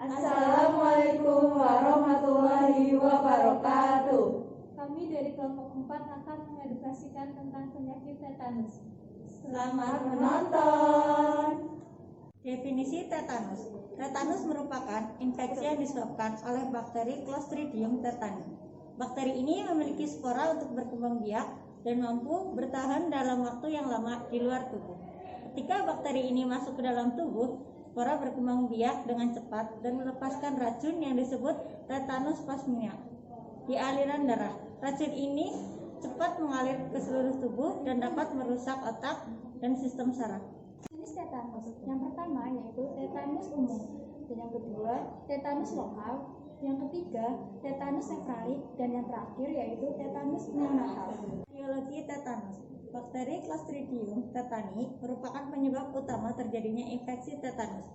Assalamualaikum warahmatullahi wabarakatuh. Kami dari kelompok 4 akan mengedukasikan tentang penyakit tetanus. Selamat menonton. Definisi tetanus. Tetanus merupakan infeksi yang disebabkan oleh bakteri Clostridium tetani. Bakteri ini memiliki spora untuk berkembang biak dan mampu bertahan dalam waktu yang lama di luar tubuh. Ketika bakteri ini masuk ke dalam tubuh, spora berkembang biak dengan cepat dan melepaskan racun yang disebut tetanus plasmia di aliran darah. Racun ini cepat mengalir ke seluruh tubuh dan dapat merusak otak dan sistem saraf. Jenis tetanus yang pertama yaitu tetanus umum, dan yang kedua tetanus lokal, yang ketiga tetanus sefralit, dan yang terakhir yaitu tetanus neonatal. Etiologi tetanus. Bakteri Clostridium tetani merupakan penyebab utama terjadinya infeksi tetanus.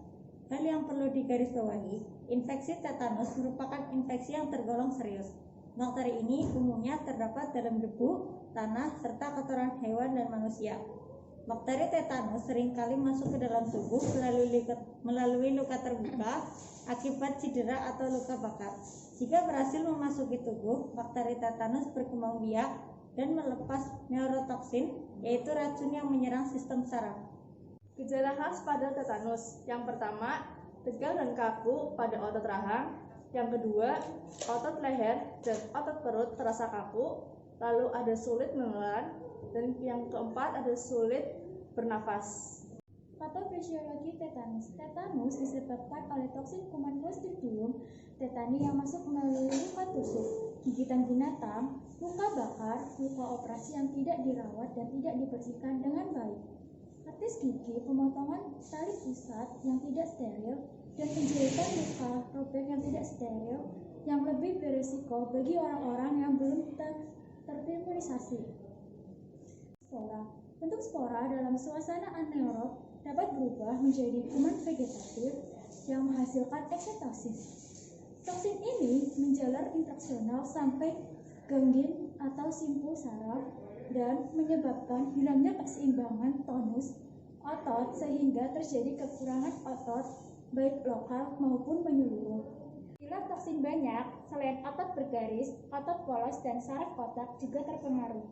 Hal yang perlu digarisbawahi, infeksi tetanus merupakan infeksi yang tergolong serius. Bakteri ini umumnya terdapat dalam debu, tanah, serta kotoran hewan dan manusia. Bakteri tetanus seringkali masuk ke dalam tubuh melalui luka terbuka akibat cedera atau luka bakar. Jika berhasil memasuki tubuh, bakteri tetanus berkembang biak dan melepas neurotoksin, yaitu racun yang menyerang sistem saraf. Gejala khas pada tetanus. Yang pertama, tegang dan kaku pada otot rahang. Yang kedua, otot leher dan otot perut terasa kaku. Lalu ada sulit menelan. Dan yang keempat ada sulit bernafas. Patofisiologi tetanus. Tetanus disebabkan oleh toksin kuman Clostridium tetani yang masuk melalui luka tusuk, gigitan binatang, luka bakar, luka operasi yang tidak dirawat dan tidak dibersihkan dengan baik, artis gigi, pemotongan tali pusat yang tidak steril, dan penjahitan luka robek yang tidak steril yang lebih beresiko bagi orang-orang yang belum terimunisasi. Spora. Bentuk spora dalam suasana anaerob dapat berubah menjadi kuman vegetatif yang menghasilkan eksitoksin. Toksin ini menjalar intraksional sampai ganglin atau simpul saraf dan menyebabkan hilangnya keseimbangan tonus otot sehingga terjadi kekurangan otot baik lokal maupun menyeluruh. Bila toksin banyak, selain otot bergaris, otot polos dan saraf otak juga terpengaruh.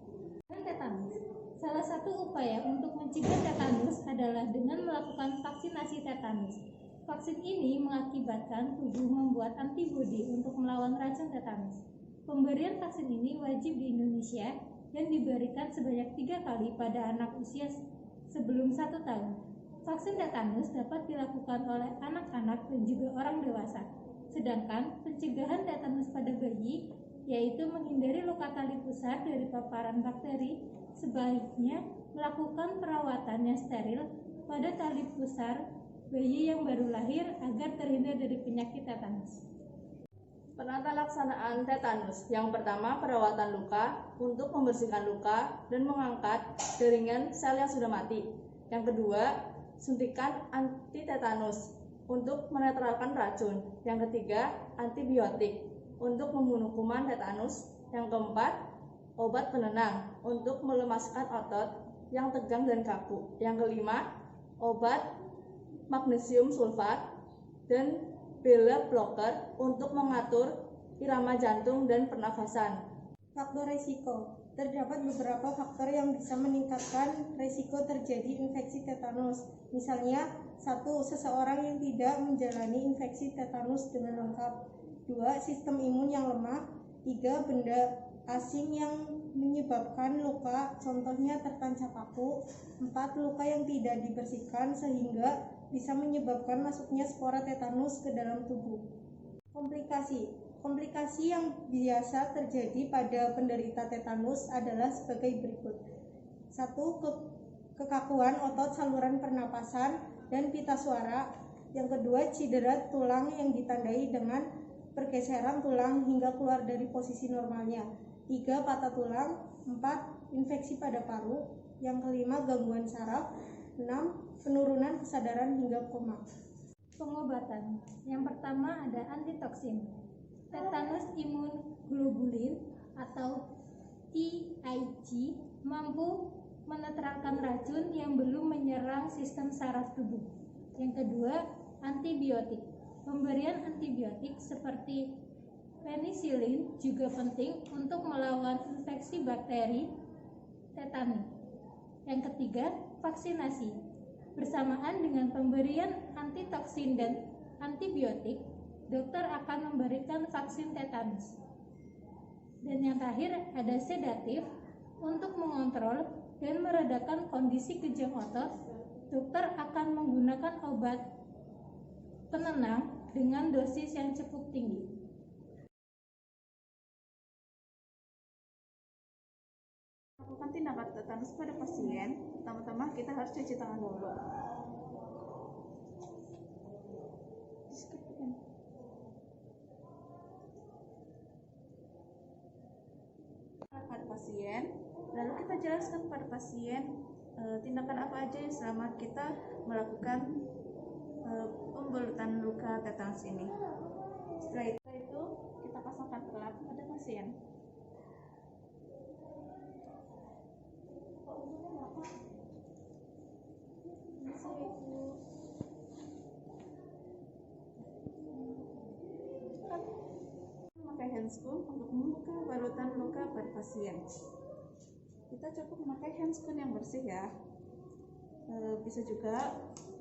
Tetanus. Salah satu upaya untuk mencegah tetanus adalah dengan melakukan vaksinasi tetanus. Vaksin ini mengakibatkan tubuh membuat antibodi untuk melawan racun tetanus. Pemberian vaksin ini wajib di Indonesia dan diberikan sebanyak 3 kali pada anak usia sebelum 1 tahun. Vaksin tetanus dapat dilakukan oleh anak-anak dan juga orang dewasa. Sedangkan pencegahan tetanus pada bayi, yaitu menghindari luka tali pusar dari paparan bakteri, sebaiknya melakukan perawatan yang steril pada tali pusar bayi yang baru lahir agar terhindar dari penyakit tetanus. Penata laksanaan tetanus. Yang pertama, perawatan luka untuk membersihkan luka dan mengangkat jaringan sel yang sudah mati. Yang kedua, suntikan anti tetanus untuk menetralkan racun. Yang ketiga, antibiotik untuk membunuh kuman tetanus. Yang keempat, obat penenang untuk melemaskan otot yang tegang dan kaku. Yang kelima, obat magnesium sulfat dan beta blocker untuk mengatur irama jantung dan pernafasan. Faktor risiko. Terdapat beberapa faktor yang bisa meningkatkan risiko terjadi infeksi tetanus. Misalnya, 1. Seseorang yang tidak menjalani infeksi tetanus dengan lengkap. 2. Sistem imun yang lemah. 3. Benda asing yang menyebabkan luka, contohnya tertancap paku. 4. Luka yang tidak dibersihkan sehingga bisa menyebabkan masuknya spora tetanus ke dalam tubuh. Komplikasi yang biasa terjadi pada penderita tetanus adalah sebagai berikut. 1. Kekakuan otot saluran pernapasan dan pita suara. Yang kedua, cedera tulang yang ditandai dengan pergeseran tulang hingga keluar dari posisi normalnya. 3. Patah tulang. 4. Infeksi pada paru. Yang kelima, gangguan saraf. 6. Penurunan kesadaran hingga koma. Pengobatan. Yang pertama ada antitoksin. Tetanus imun globulin atau TIG mampu menetralkan racun yang belum menyerang sistem saraf tubuh. Yang kedua, antibiotik. Pemberian antibiotik seperti penisilin juga penting untuk melawan infeksi bakteri tetani. Yang ketiga, vaksinasi. Bersamaan dengan pemberian antitoksin dan antibiotik, dokter akan memberikan vaksin tetanus. Dan yang terakhir, ada sedatif. Untuk mengontrol dan meredakan kondisi kejang otot, dokter akan menggunakan obat penenang dengan dosis yang cukup tinggi. Melakukan tindakan tetanus pada pasien, pertama-tama kita harus cuci tangan dulu. Pada pasien, lalu kita jelaskan kepada pasien tindakan apa aja yang selama kita melakukan pembulutan luka tetanus ini. Setelah itu kita pasangkan pelat pada pasien. Memakai handscoon untuk membuka balutan luka pada pasien. Kita cukup memakai handscoon yang bersih ya. Bisa juga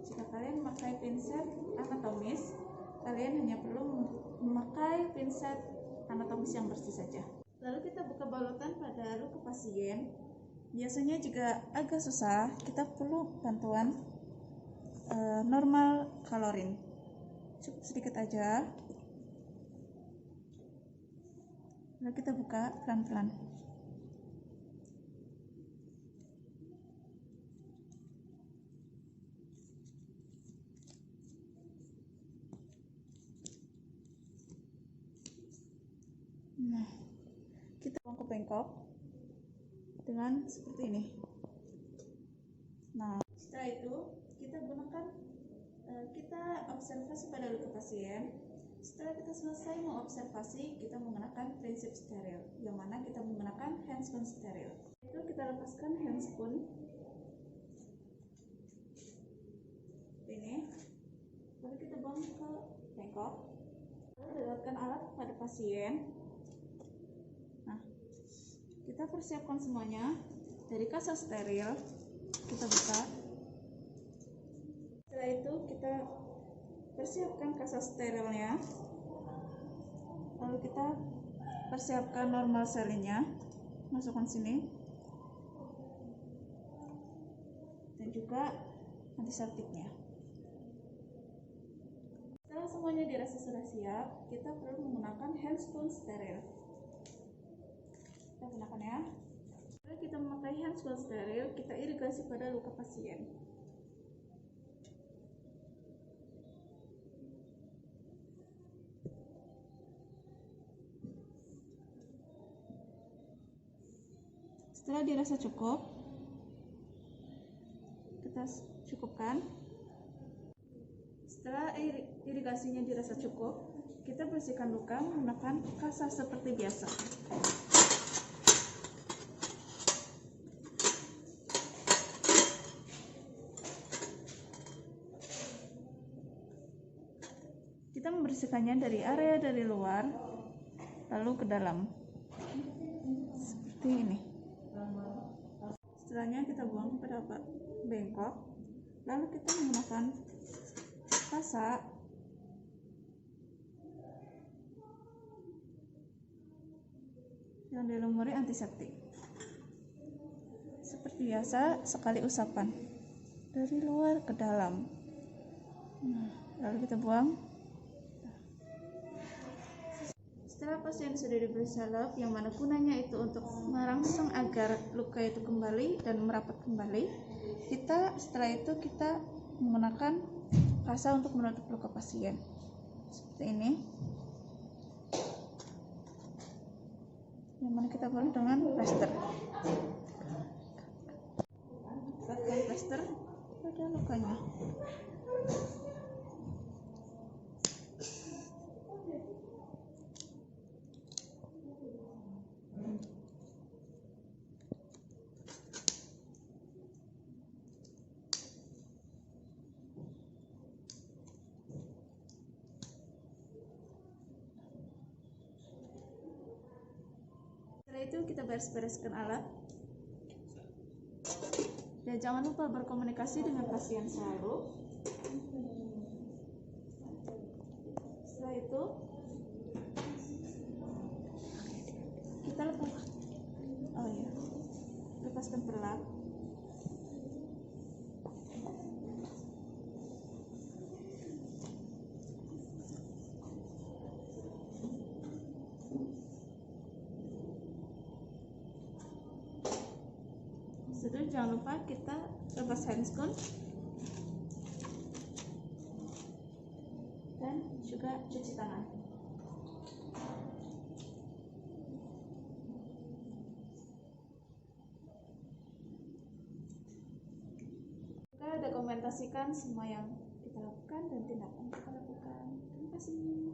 jika kalian memakai pinset anatomis, kalian hanya perlu memakai pinset anatomis yang bersih saja. Lalu kita buka balutan pada luka pasien. Biasanya juga agak susah, kita perlu bantuan normal kalorin. Cukup sedikit aja. Lalu kita buka pelan-pelan. Nah, kita bengkok dengan seperti ini. Nah, setelah itu kita gunakan kita observasi pada luka pasien. Setelah kita selesai mengobservasi, kita menggunakan prinsip steril, yang mana kita menggunakan handscoon steril. Itu kita lepaskan handscoon ini, lalu kita buang ke bengkok, lalu dekatkan alat pada pasien. Nah, kita persiapkan semuanya dari kasa steril, kita buka. Setelah itu kita persiapkan kasa sterilnya, lalu kita persiapkan normal salinnya, masukkan sini, dan juga antiseptiknya. Setelah semuanya dirasa sudah siap, kita perlu menggunakan handscoon steril. Kita gunakan ya. Setelah kita memakai handscoon steril, kita irigasi pada luka pasien. Setelah dirasa cukup, kita cukupkan. Setelah irigasinya dirasa cukup, kita bersihkan luka menggunakan kasa seperti biasa. Kita membersihkannya dari area dari luar, lalu ke dalam, seperti ini. Setelahnya kita buang pada bengkok, lalu kita menggunakan kasa yang dilumuri antiseptik. Seperti biasa, sekali usapan dari luar ke dalam. Nah, lalu kita buang. Setelah pasien sudah diberi salep, yang mana gunanya itu untuk merangsang agar luka itu kembali dan merapat kembali, setelah itu kita menggunakan kasa untuk menutup luka pasien seperti ini, yang mana kita boleh dengan plester. Letakkan plester pada lukanya. itu kita beres-bereskan alat. Dan jangan lupa berkomunikasi dengan pasien selalu. Setelah itu kita lepaskan perlak. Setelah itu jangan lupa kita lepas handscoon dan juga cuci tangan. Kita dokumentasikan semua yang kita lakukan dan tindakan kita lakukan. Terima kasih.